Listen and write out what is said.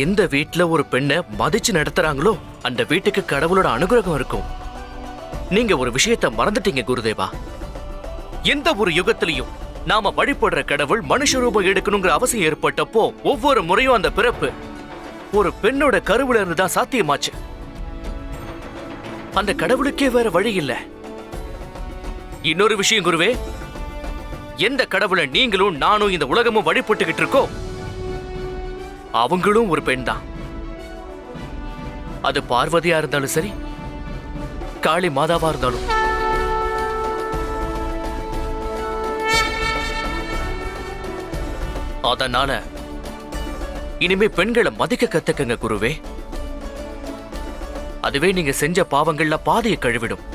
எந்த வீட்ல ஒரு பெண்ணை மதிச்சு நடத்துறாங்களோ அந்த வீட்டுக்கு கடவுளோட அனுகிரகம் இருக்கும். நீங்க ஒரு விஷயத்தை மறந்துட்டீங்க குருதேவா. எந்த ஒரு யுகத்திலையும் நாம வழிபடுற கடவுள் மனுஷ ரூபம் எடுக்கணுங்கிற அவசியம் ஏற்பட்டப்போ ஒவ்வொரு முறையும் அந்த பிறப்பு ஒரு பெண்ணோட கருவுல இருந்துதான் சாத்தியமாச்சு. அந்த கடவுளுக்கே வேற வழி இல்ல. இன்னொரு விஷயம் குருவே, எந்த கடவுளை நீங்களும் நானும் இந்த உலகமும் வழிபட்டுக்கிட்டு இருக்கோம் அவங்களும் ஒரு பெண் தான். அது பார்வதியா இருந்தாலும் சரி, காளி மாதாவா இருந்தாலும். அதனால இனிமே பெண்களை மதிக்க கத்துக்கங்க குருவே. அதுவே நீங்க செஞ்ச பாவங்கள்ல பாதியை கழுவிடும்.